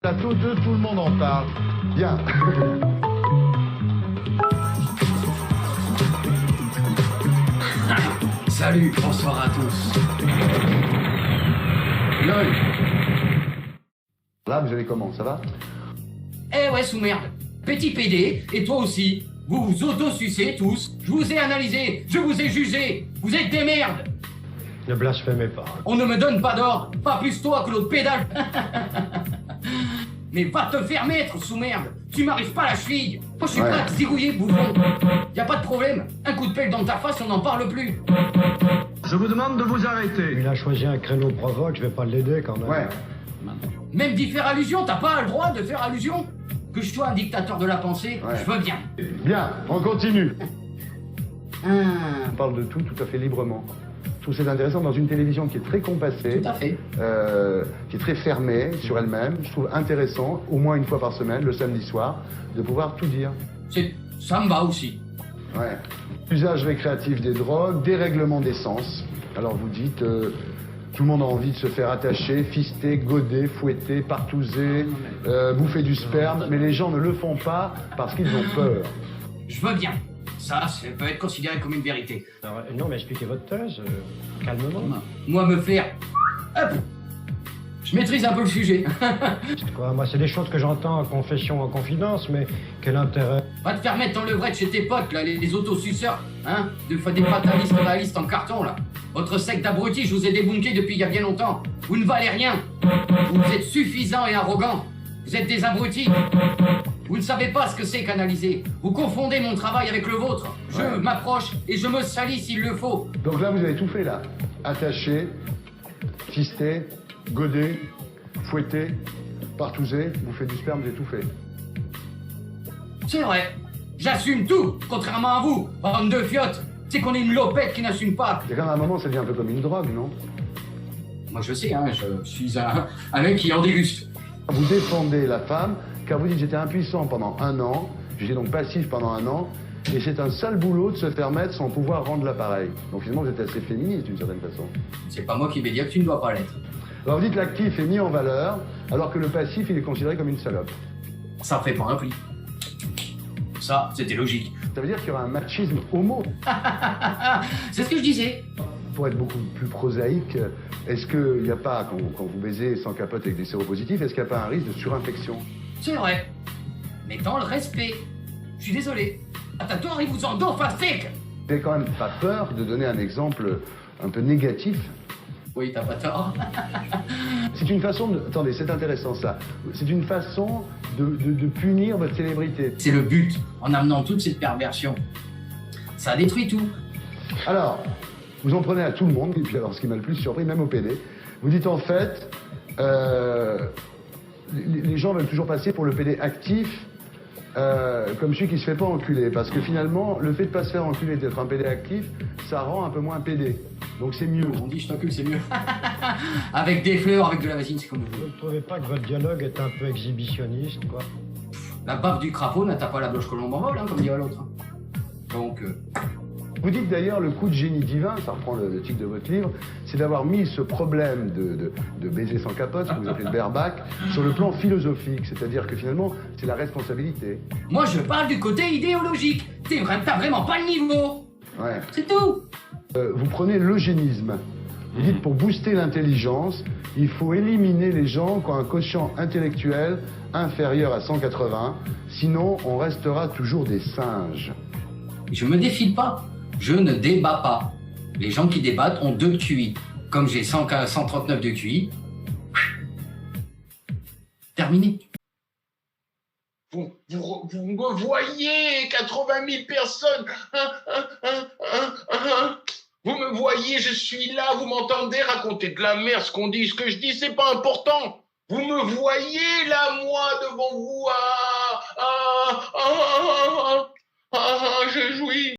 Plateau 2, tout le monde en parle. Bien. Salut, bonsoir à tous. LOL. Là, vous allez comment, ça va? Eh ouais, sous-merde. Petit PD, et toi aussi. Vous vous auto-sucez tous. Je vous ai analysé, je vous ai jugé. Vous êtes des merdes. Ne blasphémez pas. On ne me donne pas d'ordre, pas plus toi que l'autre pédale. Mais va te faire mettre, sous-merde. Tu m'arrives pas à la cheville. Moi, je suis Ouais. prêt à te zigouiller, bouffon. Y a pas de problème. Un coup de pelle dans ta face, on n'en parle plus. Je vous demande de vous arrêter. Il a choisi un créneau provoque, je vais pas l'aider quand même. Ouais. Même d'y faire allusion, t'as pas le droit de faire allusion. Que je sois un dictateur de la pensée, Ouais. je veux bien. Bien, on continue. Ah, On parle de tout à fait librement. Je trouve c'est intéressant dans une télévision qui est très compassée, tout à fait. qui est très fermée sur elle-même. Je trouve intéressant, au moins une fois par semaine, le samedi soir, de pouvoir tout dire. Ça me va aussi. Ouais. Usage récréatif des drogues, dérèglement des sens. Alors vous dites, tout le monde a envie de se faire attacher, fister, goder, fouetter, partouzer, bouffer du sperme, mais les gens ne le font pas parce qu'ils ont peur. Je veux bien. Ça peut être considéré comme une vérité. Alors, non, mais expliquez votre thèse, calmement. Moi, me faire... Hop. Je maîtrise un peu le sujet. Quoi, moi, c'est des choses que j'entends en confession, en confidence, mais quel intérêt? Va te faire mettre dans le vrai de chez tes potes, là, les autosuceurs, hein, des fatalistes réalistes en carton, là. Votre secte d'abrutis, je vous ai débunké depuis il y a bien longtemps. Vous ne valez rien. Vous êtes suffisants et arrogants. Vous êtes des abrutis. Vous ne savez pas ce que c'est qu'analyser. Vous confondez mon travail avec le vôtre. Je Ouais. m'approche et je me salis s'il le faut. Donc là, vous avez tout fait, là. Attaché, fisté, godé, fouetté, partouzer, bouffer du sperme, j'ai tout fait. C'est vrai. J'assume tout, contrairement à vous, bande de fiottes. C'est qu'on est une lopette qui n'assume pas. C'est quand même à un moment, ça devient un peu comme une drogue, non? Moi, je sais, hein, je suis un mec qui en déguste. Vous défendez la femme, car vous dites j'étais impuissant pendant 1 an, j'étais donc passif pendant 1 an, et c'est un sale boulot de se faire mettre sans pouvoir rendre l'appareil. Donc finalement, vous êtes assez féministe d'une certaine façon. C'est pas moi qui vais dire que tu ne dois pas l'être. Alors vous dites l'actif est mis en valeur, alors que le passif, il est considéré comme une salope. Ça fait pas un pli. Ça, c'était logique. Ça veut dire qu'il y aura un machisme homo. C'est ce que je disais. Pour être beaucoup plus prosaïque, est-ce qu'il n'y a pas, quand vous baisez sans capote avec des séropositifs, est-ce qu'il n'y a pas un risque de surinfection? C'est vrai. Mais dans le respect. Je suis désolé. À ta tort, il vous en dos face sec. Vous n'avez quand même pas peur de donner un exemple un peu négatif? Oui, t'as pas tort. C'est une façon de... Attendez, c'est intéressant ça. C'est une façon de punir votre célébrité. C'est le but, en amenant toute cette perversion. Ça détruit tout. Alors, vous en prenez à tout le monde, et puis alors ce qui m'a le plus surpris, même au PD, vous dites en fait, les gens veulent toujours passer pour le PD actif, comme celui qui se fait pas enculer, parce que finalement, le fait de pas se faire enculer, d'être un PD actif, ça rend un peu moins PD. Donc c'est mieux. On dit je t'encule, c'est mieux. Avec des fleurs, avec de la vasine, c'est comme vous Vous voulez. ne trouvez pas que votre dialogue est un peu exhibitionniste, quoi? La baffe du crapaud n'atteint pas la bloche colombe en vol, hein, comme dirait l'autre. Donc, Vous dites d'ailleurs le coup de génie divin, ça reprend le titre de votre livre, c'est d'avoir mis ce problème de baiser sans capote, ce que vous appelez le bareback, sur le plan philosophique. C'est-à-dire que finalement, c'est la responsabilité. moi je parle du côté idéologique. T'as vraiment pas le niveau. Ouais. C'est tout. Vous prenez l'eugénisme. Vous dites pour booster l'intelligence, il faut éliminer les gens qui ont un quotient intellectuel inférieur à 180, sinon on restera toujours des singes. Je me défile pas. Je ne débat pas. Les gens qui débattent ont 2 QI. Comme j'ai 139 de QI. Terminé. Vous me voyez, 80 000 personnes. Vous me voyez, je suis là, vous m'entendez raconter de la merde, ce qu'on dit, ce que je dis, c'est pas important. Vous me voyez là, moi, devant vous. Je jouis.